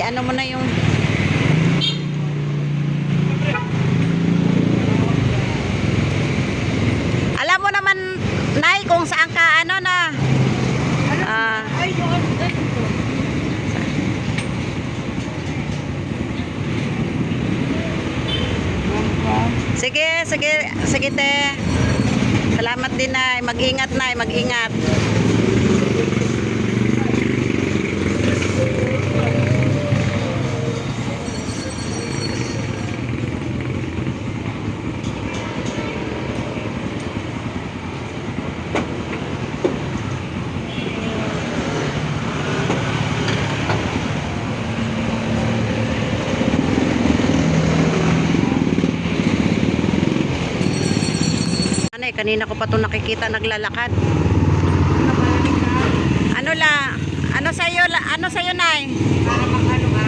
ano mo na yung alam mo naman, Nay, kung saan ka ano na Ay, yung ano dito. sige te. Salamat din, Nay. Mag-ingat, Nay, mag-ingat. Kanina ko pa ito nakikita naglalakad. Ano sa'yo, Nay? Para makano ka.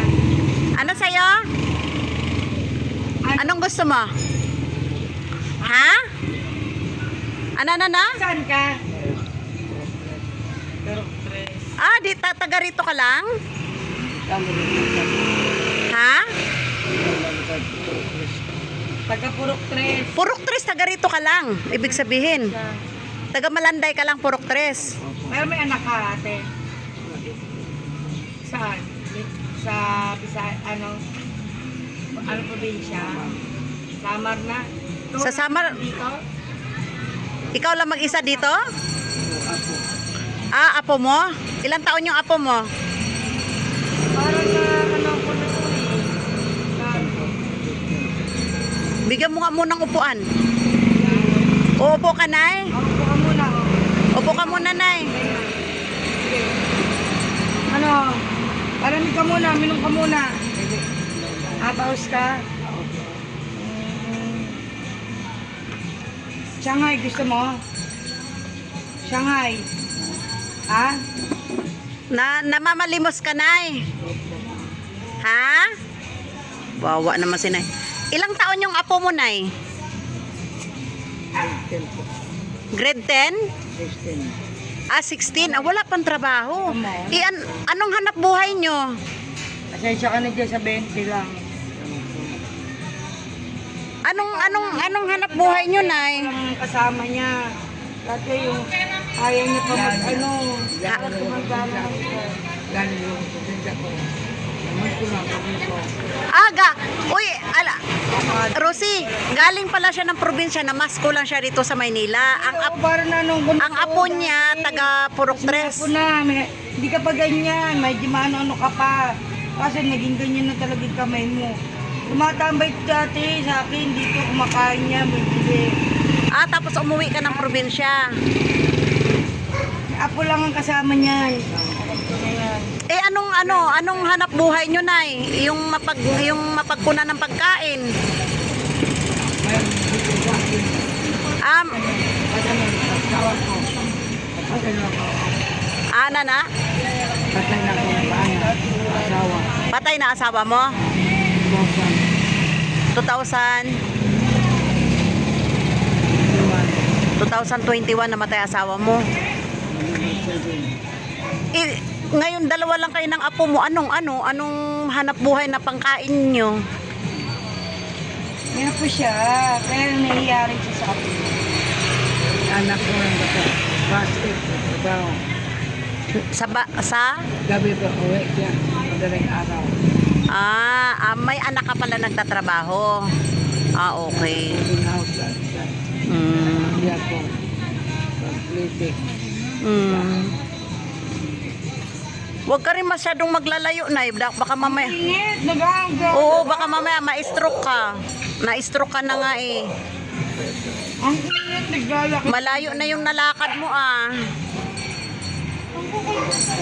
Ano sa'yo? Anong gusto mo? Ha? Ano? Saan ka? Taga rito ka lang? Ha? Taga Purok 3. Purok 3, taga rito ka lang. Ibig sabihin, taga Malanday ka lang, Purok 3. Pero may anak ka, ate. Saan? Sa ano probinsya? Samar na? Sa Samar? Dito? Ikaw lang mag-isa dito? Apo mo? Ilang taon yung apo mo? Parang ano ko na ito eh. Bigyan mo nga munang upuan. Uupo ka, Nay? Upo ka muna. Upo ka muna, Nay. Ano? Palamig ka muna, minum ka muna. Abaos ka. Shanghai, gusto mo? Shanghai. Ha? Namamalimos ka, Nay. Ha? Wawa naman si Nay. Ilang taon yung apo mo, Nay? Grade 10? 16. Wala pang trabaho. Anong hanap buhay nyo? Pasensya ka na dyan sa 20 lang. Anong hanap buhay nyo, Nay? Ang kasama niya. Dati yung ayaw niya pa mag-ano. Tumagana ito. Galing yung pasensya ko. Uy, Rosie, galing pala siya ng probinsya, namasko lang siya dito sa Maynila. Ang apo niya, taga Purok 3. Hindi ka pa ganyan, medyo maano-ano ka pa. Kasi naging ganyan na talaga yung kamay mo. Tumatambay dati sa akin, dito kumakain niya, may bili. Tapos umuwi ka ng probinsya. Apo lang ang kasama niya. Anong hanap buhay nyo, Nay? Yung mapagkunan ng pagkain. Na? Patay na ako ng asawa. Patay na asawa mo? 2021 namatay asawa mo. Ngayon dalawa lang kayo ng apo mo. Anong hanap buhay na pangkain nyo? Yan po siya. Kaya nangyayari siya sa apo. Anak ko lang ba ito? Basket. Sa? Gabi ba uwi siya? Madaling araw. May anak ka pala nagtatrabaho. Okay. In-house lang siya. Hindi ako. Pag-litik. Huwag ka rin masyadong maglalayo, Nay. Baka mamaya... Init! Nag-aangga! Oo, baka mamaya ma-stroke ka. Na-stroke ka na nga eh. Ang init! Naglalaki. Malayo na yung nalakad mo Ang bukol ko sa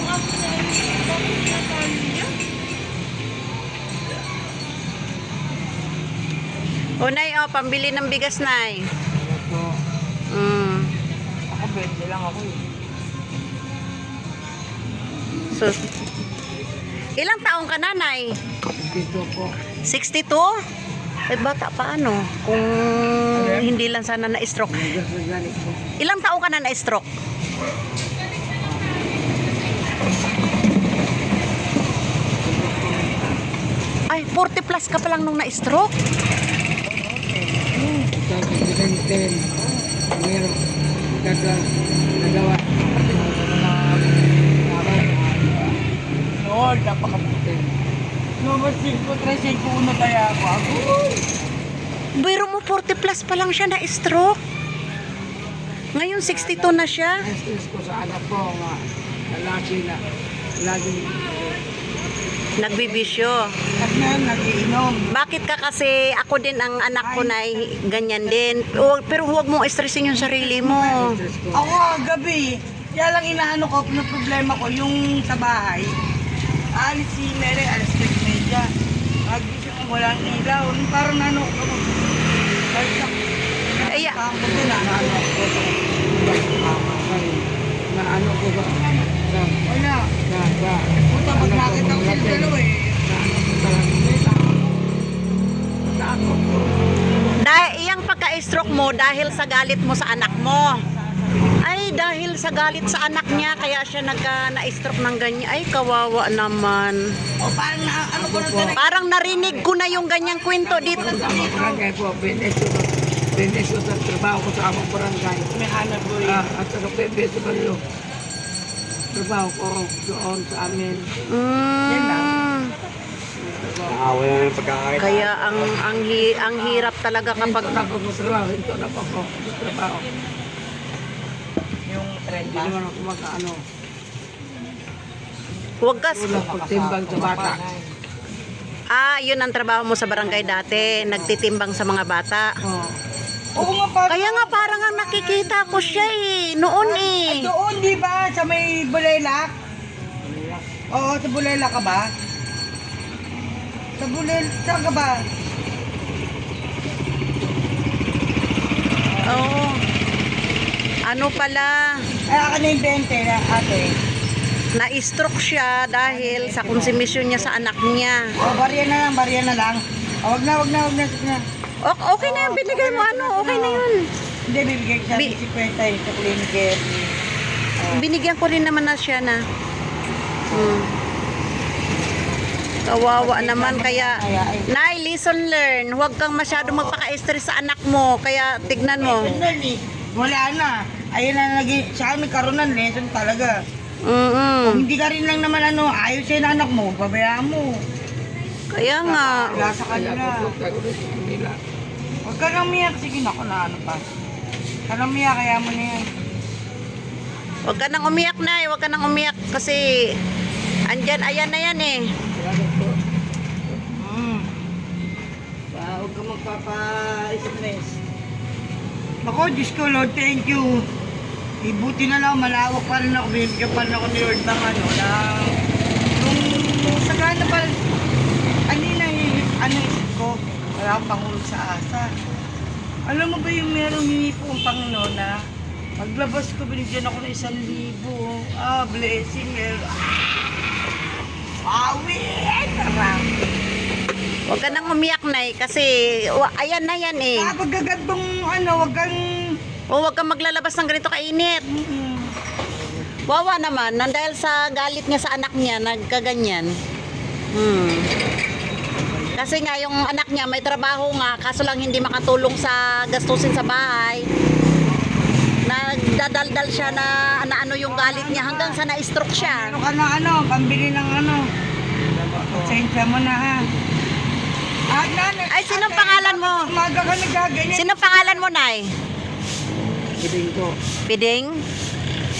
ako na Nay, pambili ng bigas, Nay. Ako. Ako, 20 lang ako eh. So, ilang taong ka, Nay? 62 po. 62? Bata pa ano? Kung hindi lang sana na-stroke. Ilang taong ka na na-stroke? Ay, 40 plus ka pa lang nung na-stroke. Tapos 2010, meron nagawa. Noon, napakabuti. Number 5, 3, 1 kaya ako. Biro mo, 40 plus pa lang siya na-stroke. Ngayon, 62 na siya. Stress ko sa anak ko, nga, lalaki na, laging Nagbibisyo. at ngayon nagiinom. Bakit ka kasi, ako din ang anak ko na ganyan din. Pero huwag mong stressin yung sarili mo. Stress ko. Ako, gabi, kaya lang inaano ko, na problema ko, yung sa bahay, alis si Mary, alis 3:30. Magising ko, walang ilaw. Parang nano ko. Ay, Ako din, ano ko. Naano ko ba? Wala. Puta, pag nakita ko sila dalawa eh. dahil iyang pagka-stroke mo dahil sa galit mo sa anak mo. Ay, dahil sa galit sa anak niya, kaya siya na-stroke ng ganyan. Ay, kawawa naman. O parang ano ko na talaga. Parang narinig ko na yung ganyang kwento dito. Barangay po, beneso sa trabaho ko sa amang barangay. May hanap ko At sa beneso ba nyo? Trabaho ko doon sa amin. Nakawala na yung pagkakakita. Kaya ang hirap talaga kapag Ito na ako sa trabaho, ito na ako sa trabaho. yung Hindi naman ako mag-ano, huwag ka. walang pagtimbang sa bata. Yun ang trabaho mo sa barangay dati, nagtitimbang sa mga bata. Oo nga parang. Kaya nga parang ang nakikita ko siya noon Doon, di ba? Sa may Bulelak? Oo, sa Bulelak ka ba? Sa Bulelak, saan ka ba? Oo. Ano pala, Ay, ako na yung 20 na ate. na-stroke siya dahil sa konsumisyon niya sa anak niya. O, barya na lang. O, wag na. Okay na yun, binigay mo okay na yun. Hindi, bibigay ko sa Bi- 50 sa clinic. Binigyan ko rin naman na siya na. Kawawa naman, kaya Nay, lesson learn. Huwag kang masyado magpaka-stress sa anak mo. Kaya tignan mo. Wala na. Ayun na naging, siya nagkaroon ng lesson talaga. Mm-mm. Hindi ka rin lang naman ayos yung anak mo, pabayaan mo. Kaya nga. Wala sa kanila. Huwag ka nang umiyak. Sige na ako na ano pa. Huwag ka nang umiyak, kaya mo na yan. Huwag ka nang umiyak, Nay. Huwag ka nang umiyak kasi andyan, ayan na yan Huwag ka magpapa-stress. Ako, Diyos ko, Lord, thank you. Ibuti na lang, malawak pa rin ako. Bibigyan pa rin ako ni Lord ng nung sagana pa, isip ko, wala akong pangulo sa asa. Alam mo ba yung merong hingi po ang Panginoon na paglabas ko, binigyan ako ng 1,000. Blessing, awit! Huwag ka nang umiyak, Nay, kasi ayan na yan Kapag gagandong wag kang... Huwag kang maglalabas ng ganito kainit. Wawa naman, dahil sa galit niya sa anak niya, nagkaganyan. Kasi nga, yung anak niya may trabaho nga, kaso lang hindi makatulong sa gastusin sa bahay. Nagdadaldal siya na ano yung galit niya hanggang sa na-stroke siya. Meron ka na pambili ng Pasensya mo na ha. Ay, sinong pangalan mo? Umaga ka nagaganyan. Sinong pangalan mo, Nay? Ibig ko. Piding?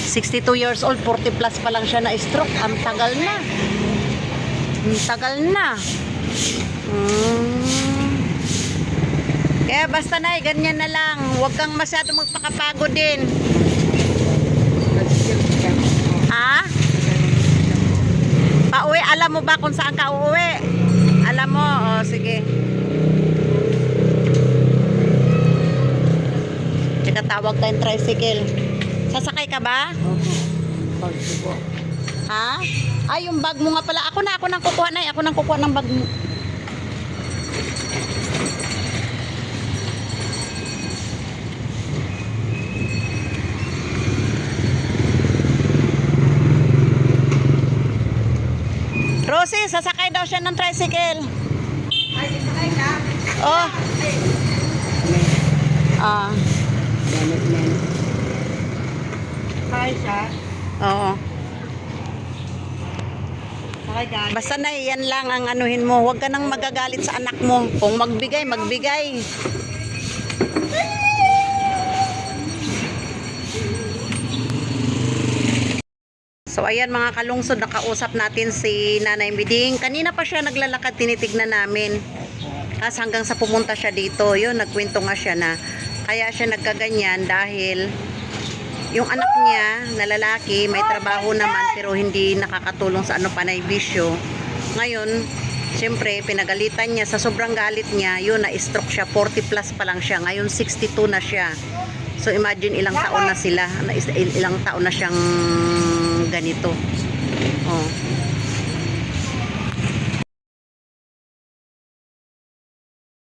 62 years old, 40 plus pa lang siya na-stroke. Ang tagal na. Ang tagal na. Kaya basta, Nay, ganyan na lang. Huwag kang masyado magpakapagod din. Ha? Pauwi, alam mo ba kung saan ka uuwi? Alam mo, sige. Tawag tayong tricycle. Sasakay ka ba? Opo. Ha? Ay, yung bag mo nga pala. Ako nang kukuha, Nay. Ako nang kukuha ng bag mo. Rosie, sasakay daw siya ng tricycle. Oh. Ah, Sakay siya. oo. Sakay ka. Basta na yan lang ang anuhin mo. Huwag ka nang magagalit sa anak mo. Kung magbigay, magbigay. So ayan mga kalungsod, nakausap natin si Nanay Miding. Kanina pa siya naglalakad, tinitignan namin. Kasi hanggang sa pumunta siya dito, yun, nagkwento nga siya na kaya siya nagkaganyan dahil yung anak niya na lalaki may trabaho naman pero hindi nakakatulong sa ano panay bisyo. Ngayon, siyempre pinagalitan niya sa sobrang galit niya, yun na-stroke siya, 40 plus pa lang siya. Ngayon 62 na siya. So imagine ilang taon na sila, ilang taon na siyang ganito. Oh.